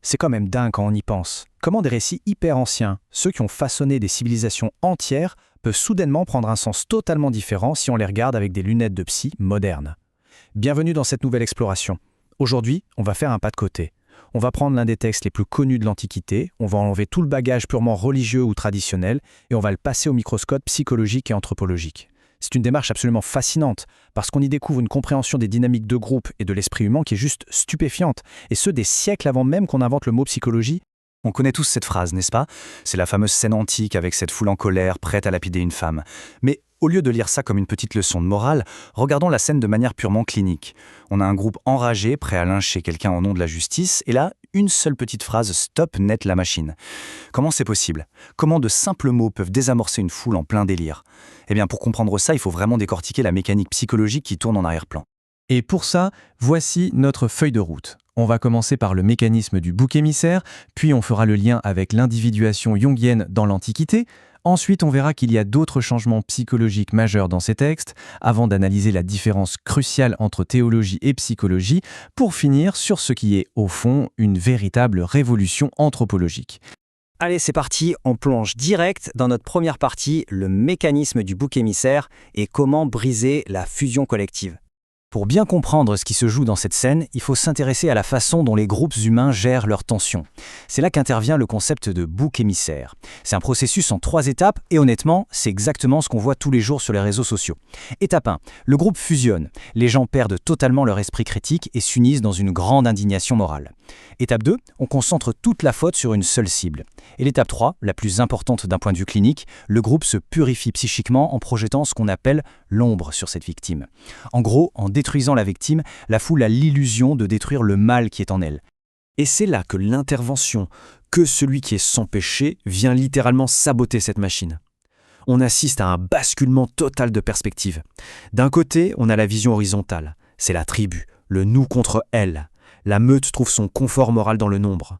C'est quand même dingue quand on y pense. Comment des récits hyper anciens, ceux qui ont façonné des civilisations entières, peuvent soudainement prendre un sens totalement différent si on les regarde avec des lunettes de psy modernes. Bienvenue dans cette nouvelle exploration. Aujourd'hui, on va faire un pas de côté. On va prendre l'un des textes les plus connus de l'Antiquité, on va enlever tout le bagage purement religieux ou traditionnel et on va le passer au microscope psychologique et anthropologique. C'est une démarche absolument fascinante, parce qu'on y découvre une compréhension des dynamiques de groupe et de l'esprit humain qui est juste stupéfiante, et ce des siècles avant même qu'on invente le mot psychologie. On connaît tous cette phrase, n'est-ce pas? C'est la fameuse scène antique avec cette foule en colère, prête à lapider une femme. Mais au lieu de lire ça comme une petite leçon de morale, regardons la scène de manière purement clinique. On a un groupe enragé, prêt à lyncher quelqu'un au nom de la justice, et là, une seule petite phrase « Stop net la machine ». Comment c'est possible? Comment de simples mots peuvent désamorcer une foule en plein délire? Eh bien, pour comprendre ça, il faut vraiment décortiquer la mécanique psychologique qui tourne en arrière-plan. Et pour ça, voici notre feuille de route. On va commencer par le mécanisme du bouc émissaire, puis on fera le lien avec l'individuation jungienne dans l'Antiquité. Ensuite, on verra qu'il y a d'autres changements psychologiques majeurs dans ces textes, avant d'analyser la différence cruciale entre théologie et psychologie, pour finir sur ce qui est, au fond, une véritable révolution anthropologique. Allez, c'est parti, on plonge direct dans notre première partie, le mécanisme du bouc émissaire et comment briser la fusion collective. Pour bien comprendre ce qui se joue dans cette scène, il faut s'intéresser à la façon dont les groupes humains gèrent leurs tensions. C'est là qu'intervient le concept de bouc émissaire. C'est un processus en 3 étapes et honnêtement, c'est exactement ce qu'on voit tous les jours sur les réseaux sociaux. Étape 1, le groupe fusionne. Les gens perdent totalement leur esprit critique et s'unissent dans une grande indignation morale. Étape 2, on concentre toute la faute sur une seule cible. Et l'étape 3, la plus importante d'un point de vue clinique, le groupe se purifie psychiquement en projetant ce qu'on appelle l'ombre sur cette victime. En gros, en détruisant la victime, la foule a l'illusion de détruire le mal qui est en elle. Et c'est là que l'intervention, que celui qui est sans péché, vient littéralement saboter cette machine. On assiste à un basculement total de perspective. D'un côté, on a la vision horizontale. C'est la tribu, le nous contre elle. La meute trouve son confort moral dans le nombre.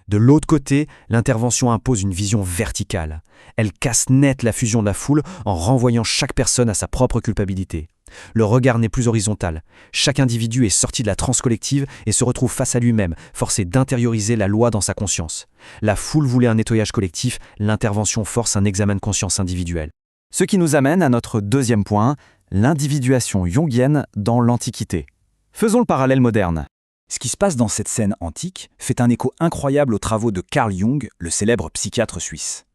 De l'autre côté, l'intervention impose une vision verticale. Elle casse net la fusion de la foule en renvoyant chaque personne à sa propre culpabilité. Le regard n'est plus horizontal. Chaque individu est sorti de la transe collective et se retrouve face à lui-même, forcé d'intérioriser la loi dans sa conscience. La foule voulait un nettoyage collectif, l'intervention force un examen de conscience individuel. Ce qui nous amène à notre deuxième point, l'individuation jungienne dans l'Antiquité. Faisons le parallèle moderne. Ce qui se passe dans cette scène antique fait un écho incroyable aux travaux de Carl Jung, le célèbre psychiatre suisse.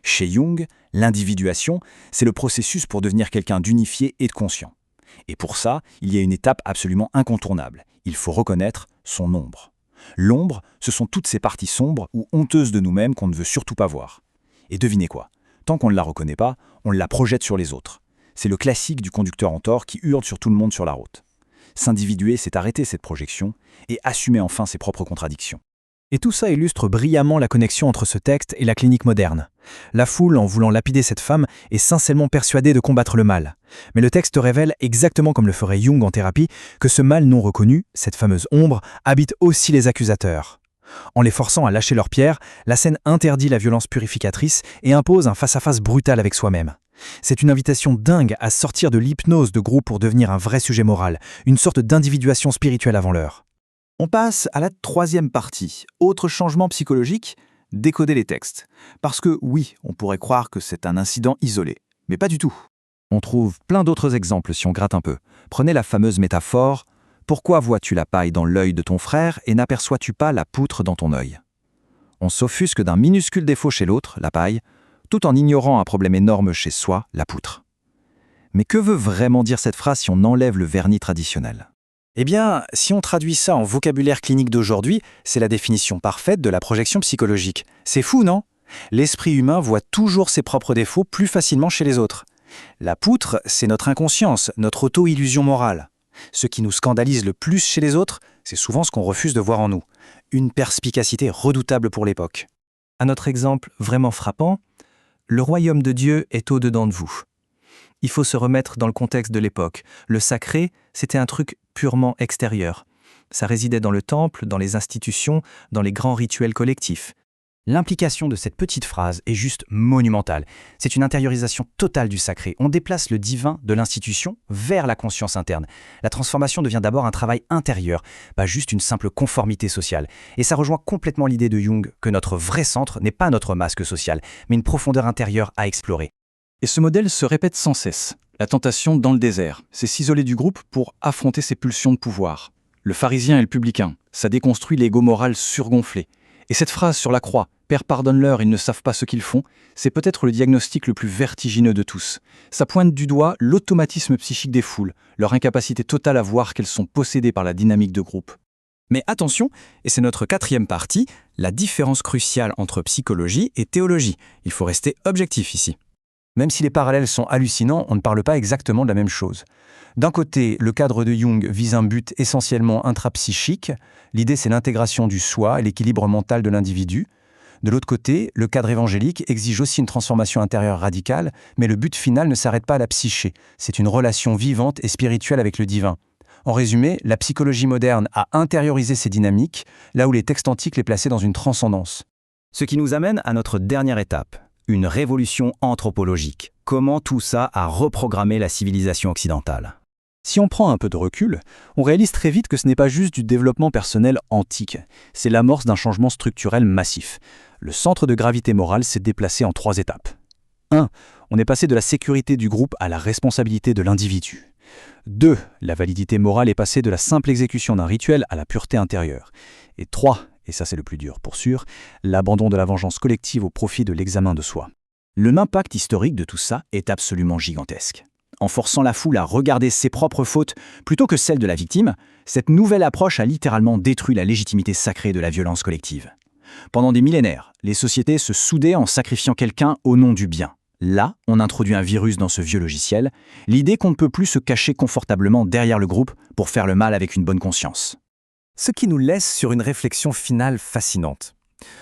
Chez Jung, l'individuation, c'est le processus pour devenir quelqu'un d'unifié et de conscient. Et pour ça, il y a une étape absolument incontournable. Il faut reconnaître son ombre. L'ombre, ce sont toutes ces parties sombres ou honteuses de nous-mêmes qu'on ne veut surtout pas voir. Et devinez quoi? Tant qu'on ne la reconnaît pas, on la projette sur les autres. C'est le classique du conducteur en tort qui hurle sur tout le monde sur la route. S'individuer, c'est arrêter cette projection et assumer enfin ses propres contradictions. Et tout ça illustre brillamment la connexion entre ce texte et la clinique moderne. La foule, en voulant lapider cette femme, est sincèrement persuadée de combattre le mal. Mais le texte révèle, exactement comme le ferait Jung en thérapie, que ce mal non reconnu, cette fameuse ombre, habite aussi les accusateurs. En les forçant à lâcher leurs pierres, la scène interdit la violence purificatrice et impose un face-à-face brutal avec soi-même. C'est une invitation dingue à sortir de l'hypnose de groupe pour devenir un vrai sujet moral, une sorte d'individuation spirituelle avant l'heure. On passe à la troisième partie. Autre changement psychologique, décoder les textes. Parce que oui, on pourrait croire que c'est un incident isolé, mais pas du tout. On trouve plein d'autres exemples si on gratte un peu. Prenez la fameuse métaphore « Pourquoi vois-tu la paille dans l'œil de ton frère et n'aperçois-tu pas la poutre dans ton œil ?» On s'offusque d'un minuscule défaut chez l'autre, la paille, tout en ignorant un problème énorme chez soi, la poutre. Mais que veut vraiment dire cette phrase si on enlève le vernis traditionnel? Eh bien, si on traduit ça en vocabulaire clinique d'aujourd'hui, c'est la définition parfaite de la projection psychologique. C'est fou, non? L'esprit humain voit toujours ses propres défauts plus facilement chez les autres. La poutre, c'est notre inconscience, notre auto-illusion morale. Ce qui nous scandalise le plus chez les autres, c'est souvent ce qu'on refuse de voir en nous. Une perspicacité redoutable pour l'époque. Un autre exemple vraiment frappant, le royaume de Dieu est au-dedans de vous. Il faut se remettre dans le contexte de l'époque. Le sacré, c'était un truc purement extérieur. Ça résidait dans le temple, dans les institutions, dans les grands rituels collectifs. L'implication de cette petite phrase est juste monumentale. C'est une intériorisation totale du sacré. On déplace le divin de l'institution vers la conscience interne. La transformation devient d'abord un travail intérieur, pas juste une simple conformité sociale. Et ça rejoint complètement l'idée de Jung que notre vrai centre n'est pas notre masque social, mais une profondeur intérieure à explorer. Et ce modèle se répète sans cesse. La tentation dans le désert, c'est s'isoler du groupe pour affronter ses pulsions de pouvoir. Le pharisien et le publicain, ça déconstruit l'ego moral surgonflé. Et cette phrase sur la croix, « Père, pardonne-leur, ils ne savent pas ce qu'ils font », c'est peut-être le diagnostic le plus vertigineux de tous. Ça pointe du doigt l'automatisme psychique des foules, leur incapacité totale à voir qu'elles sont possédées par la dynamique de groupe. Mais attention, et c'est notre 4e partie, la différence cruciale entre psychologie et théologie. Il faut rester objectif ici. Même si les parallèles sont hallucinants, on ne parle pas exactement de la même chose. D'un côté, le cadre de Jung vise un but essentiellement intrapsychique. L'idée, c'est l'intégration du soi et l'équilibre mental de l'individu. De l'autre côté, le cadre évangélique exige aussi une transformation intérieure radicale, mais le but final ne s'arrête pas à la psyché. C'est une relation vivante et spirituelle avec le divin. En résumé, la psychologie moderne a intériorisé ces dynamiques, là où les textes antiques les plaçaient dans une transcendance. Ce qui nous amène à notre dernière étape, une révolution anthropologique. Comment tout ça a reprogrammé la civilisation occidentale? Si on prend un peu de recul, on réalise très vite que ce n'est pas juste du développement personnel antique, c'est l'amorce d'un changement structurel massif. Le centre de gravité morale s'est déplacé en 3 étapes. 1. On est passé de la sécurité du groupe à la responsabilité de l'individu. 2. La validité morale est passée de la simple exécution d'un rituel à la pureté intérieure. Et 3, et ça c'est le plus dur pour sûr, l'abandon de la vengeance collective au profit de l'examen de soi. L'impact historique de tout ça est absolument gigantesque. En forçant la foule à regarder ses propres fautes plutôt que celles de la victime, cette nouvelle approche a littéralement détruit la légitimité sacrée de la violence collective. Pendant des millénaires, les sociétés se soudaient en sacrifiant quelqu'un au nom du bien. Là, on introduit un virus dans ce vieux logiciel, l'idée qu'on ne peut plus se cacher confortablement derrière le groupe pour faire le mal avec une bonne conscience. Ce qui nous laisse sur une réflexion finale fascinante.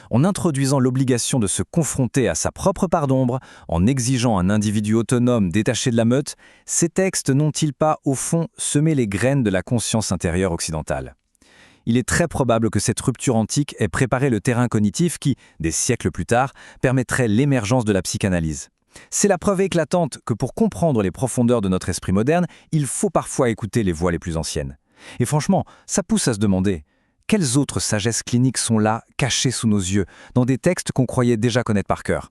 En introduisant l'obligation de se confronter à sa propre part d'ombre, en exigeant un individu autonome détaché de la meute, ces textes n'ont-ils pas, au fond, semé les graines de la conscience intérieure occidentale? Il est très probable que cette rupture antique ait préparé le terrain cognitif qui, des siècles plus tard, permettrait l'émergence de la psychanalyse. C'est la preuve éclatante que pour comprendre les profondeurs de notre esprit moderne, il faut parfois écouter les voix les plus anciennes. Et franchement, ça pousse à se demander, quelles autres sagesses cliniques sont là, cachées sous nos yeux, dans des textes qu'on croyait déjà connaître par cœur?